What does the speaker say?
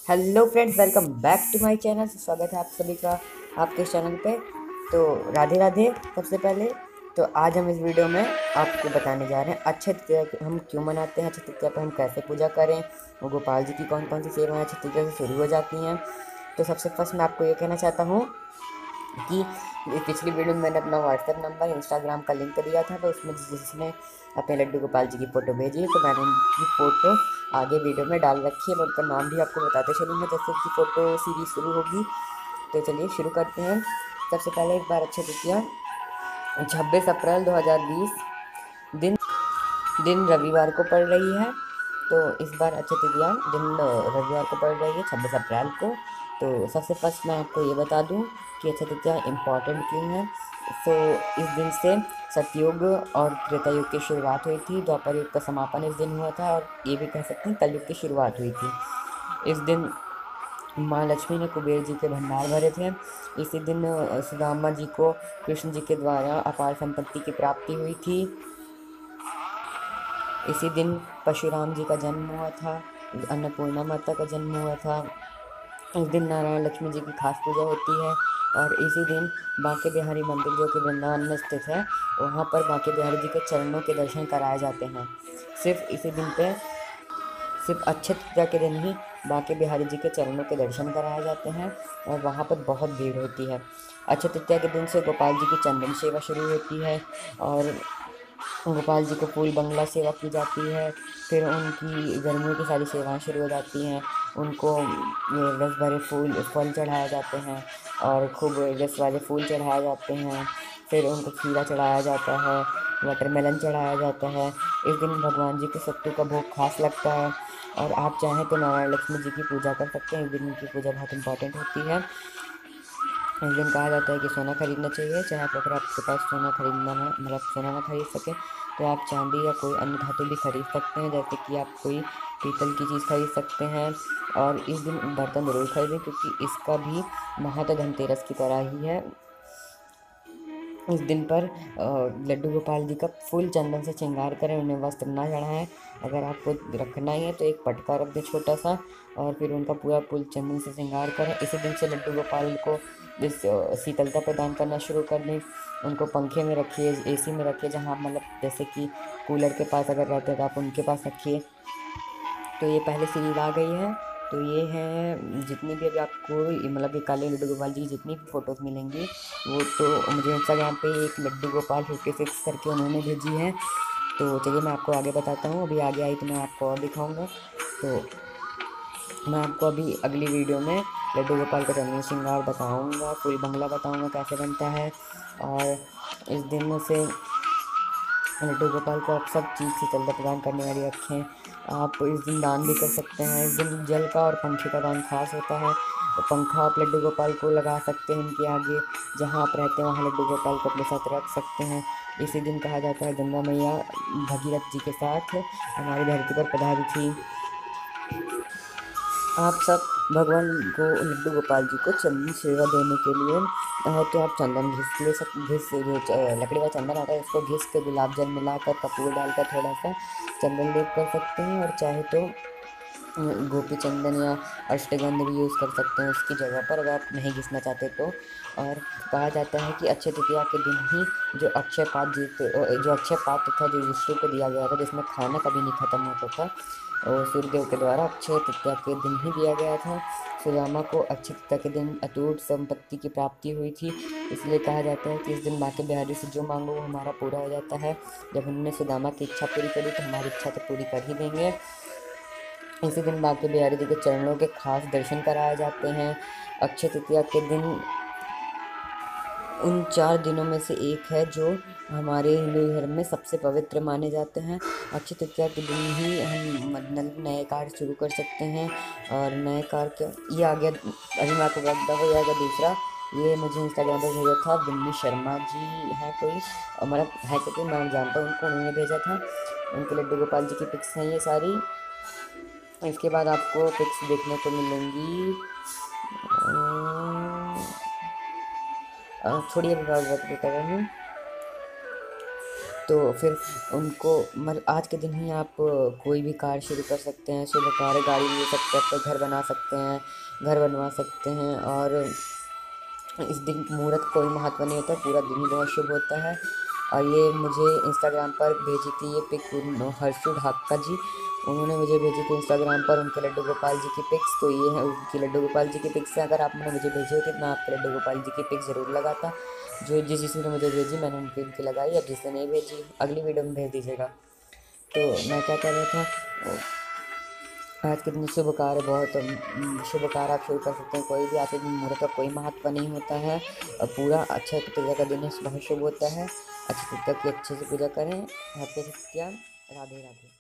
Hello friends, welcome back to my channel. स्वागत है आप सभी का आपके इस चैनल पे। तो राधे राधे। सबसे पहले तो आज हम इस वीडियो में आपको बताने जा रहे हैं अक्षय तृतीया हम क्यों मनाते हैं, अक्षय तृतीया पर हम कैसे पूजा करें, और गोपाल जी की कौन कौन सी सेवाएं अक्षय तृतीया से शुरू हो जाती हैं। तो सबसे फर्स्ट मैं आपको ये कहना चाहता हूँ कि पिछली वीडियो में मैंने अपना व्हाट्सएप नंबर, इंस्टाग्राम का लिंक दिया था, तो उसमें जिसने अपने लड्डू गोपाल जी की फ़ोटो भेजी है, तो मैंने उनकी फ़ोटो आगे वीडियो में डाल रखी है। मैं उनका नाम भी आपको बताते चलूँगा जैसे कि फ़ोटो सीरीज शुरू होगी। तो चलिए शुरू करते हैं। सबसे पहले एक बार अक्षय तृतीया 26 अप्रैल 2020 दिन दिन रविवार को पड़ रही है। तो इस बार अक्षय तृतीया दिन रविवार को पड़ रही है 26 अप्रैल को। तो सबसे फर्स्ट मैं आपको ये बता दूं कि अक्षय तृतीया इम्पॉर्टेंट क्यों है। तो इस दिन से सतयुग और त्रेता युग की शुरुआत हुई थी, द्वापर युग का समापन इस दिन हुआ था, और ये भी कह सकते हैं कलयुग की शुरुआत हुई थी। इस दिन माँ लक्ष्मी ने कुबेर जी के भंडार भरे थे। इसी दिन सुदामा जी को कृष्ण जी के द्वारा अपार संपत्ति की प्राप्ति हुई थी। इसी दिन परशुराम जी का जन्म हुआ था, अन्नपूर्णा माता का जन्म हुआ था। इस दिन नारायण लक्ष्मी जी की खास पूजा होती है। और इसी दिन बांके बिहारी मंदिर जो कि वृंदावन में स्थित है, वहाँ पर बांके बिहारी जी के चरणों के दर्शन कराए जाते हैं। सिर्फ इसी दिन पे, सिर्फ अक्षय तृतीया के दिन ही बांके बिहारी जी के चरणों के दर्शन कराए जाते हैं, और वहाँ पर बहुत भीड़ होती है। अक्षय तृतीया के दिन से गोपाल जी की चंदन सेवा शुरू होती है, और गोपाल जी को फूल बंगला सेवा की जाती है। फिर उनकी गर्मियों की सारी सेवाएं शुरू हो जाती हैं। उनको रस भरे फल चढ़ाए जाते हैं, और खूब रस वाले फूल चढ़ाए जाते हैं। फिर उनको खीरा चढ़ाया जाता है, वाटरमेलन चढ़ाया जाता है। इस दिन भगवान जी को सत्तू का भोग खास लगता है। और आप चाहें तो नारायण लक्ष्मी जी की पूजा कर सकते हैं। इस दिन उनकी पूजा बहुत इंपॉर्टेंट होती है। इस दिन कहा जाता है कि सोना खरीदना चाहिए, चाहे आप अगर आपके पास सोना खरीदना ना, मतलब सोना ना खरीद सके, तो आप चांदी या कोई अन्य धातु भी खरीद सकते हैं, जैसे कि आप कोई पीतल की चीज़ खरीद सकते हैं। और इस दिन बर्तन ज़रूर खरीदें, क्योंकि इसका भी महत्व धनतेरस की तरह ही है। इस दिन पर लड्डू गोपाल जी का फुल चंदन से श्रृंगार करें, उन्हें वस्त्र ना चढ़ाएं। अगर आपको रखना ही है तो एक पटका रख दें छोटा सा, और फिर उनका पूरा फुल चंदन से श्रृंगार करें। इसी दिन से लड्डू गोपाल को इस शीतलता प्रदान करना शुरू कर दें। उनको पंखे में रखिए, एसी में रखिए, जहाँ मतलब जैसे कि कूलर के पास अगर रहते हैं तो आप उनके पास रखिए। तो ये पहले सीरीज आ गई है। तो ये है जितनी भी अभी आपको मतलब ये काले लड्डू गोपाल जी की जितनी भी फ़ोटोज़ मिलेंगी, वो तो मुझे इंस्टाग्राम पे एक लड्डू गोपाल 56 करके उन्होंने भेजी है। तो चलिए मैं आपको आगे बताता हूँ। अभी आगे आई तो मैं आपको और दिखाऊंगा। तो मैं आपको अभी अगली वीडियो में लड्डू गोपाल का चंदन श्रृंगार बताऊँगा, फूल बंगला बताऊँगा कैसे बनता है। और इस दिन से लड्डू गोपाल को आप सब चीज़ शीतलता प्रदान करने वाली रखें। आप इस दिन दान भी कर सकते हैं। इस दिन जल का और पंखे का दान खास होता है। पंखा आप लड्डू गोपाल को लगा सकते हैं उनके आगे, जहाँ आप रहते हैं वहाँ लड्डू गोपाल को अपने साथ रख सकते हैं। इसी दिन कहा जाता है गंगा मैया भगीरथ जी के साथ हमारी धरती पर पधारी थी। आप सब भगवान को लड्डू गोपाल जी को चंदन सेवा देने के लिए तो आप चंदन घिस ले सक घिस जो लकड़ी का चंदन आता है उसको घिस के गुलाब जल मिलाकर कपूर डालकर थोड़ा सा चंदन लेप कर सकते हैं, और चाहे तो गोपी चंदन या अष्टगंध भी यूज़ कर सकते हैं उसकी जगह पर, अगर आप नहीं घिसना चाहते तो। और कहा जाता है कि अक्षय तृतीया के दिन ही जो अक्षय पात्र था जो विष्णु को दिया गया था, जिसमें खाना कभी नहीं खत्म होता था, और सूर्यदेव के द्वारा अक्षय तृतीया के दिन ही दिया गया था। सुदामा को अक्षय तृतीया के दिन अटूट संपत्ति की प्राप्ति हुई थी। इसलिए कहा जाता है कि इस दिन बांके बिहारी से जो मांगो वो हमारा पूरा हो जाता है। जब उन्होंने सुदामा की इच्छा पूरी करी तो हमारी इच्छा तो पूरी कर ही देंगे। इसी दिन बांके बिहारी जी के चरणों के खास दर्शन कराए जाते हैं। अक्षय तृतीया के दिन उन 4 दिनों में से एक है जो हमारे हिंदू धर्म में सबसे पवित्र माने जाते हैं। अक्षय तृतीया के दिन ही हम मतलब नए कार्य शुरू कर सकते हैं। और नए कार्य के ये आ गया, अभी मैं आपको बता हो जाएगा दूसरा। ये मुझे इंस्टाग्राम पर भेजा था, बिन्नी शर्मा जी हैं कोई, मतलब है क्योंकि मैं जानता हूँ उनको, उन्होंने भेजा था। उनके लड्डू गोपाल जी की पिक्स हैं ये सारी। इसके बाद आपको पिक्स देखने को मिलेंगी। छोड़िए, विभाग बता रहा हूँ। तो फिर उनको मतलब आज के दिन ही आप कोई भी कार्य शुरू कर सकते हैं, शुभ कार्य, गाड़ी ले सकते हैं, अपने घर बना सकते हैं, घर बनवा सकते हैं। और इस दिन मुहूर्त कोई महत्व नहीं होता, पूरा दिन ही बहुत शुभ होता है। और ये मुझे इंस्टाग्राम पर भेजी थी ये पिक हर्षु ढाका जी, उन्होंने मुझे भेजी थी इंस्टाग्राम पर उनके लड्डू गोपाल जी की पिक्स। तो ये है उनकी लड्डू गोपाल जी की पिक्स है। अगर आपने मुझे भेजी होती तो मैं आपके लड्डू गोपाल जी की पिक ज़रूर लगाता। जो जिसने मुझे भेजी मैंने उनकी लगाई, अब जिसने नहीं भेजी अगली वीडियो में भेज दीजिएगा। तो मैं क्या कर रहा था, आज के दिन शुभ कार्य बहुत शुभ कार्य आप शुरू कर सकते हैं, कोई भी आज के दिन मुहूर्त का कोई महत्व नहीं होता है। पूरा अक्षय तृतीया का दिन बहुत शुभ होता है। अक्षय तृतीया की अच्छे से पूजा करें। हैप्पी तृतीया। राधे राधे।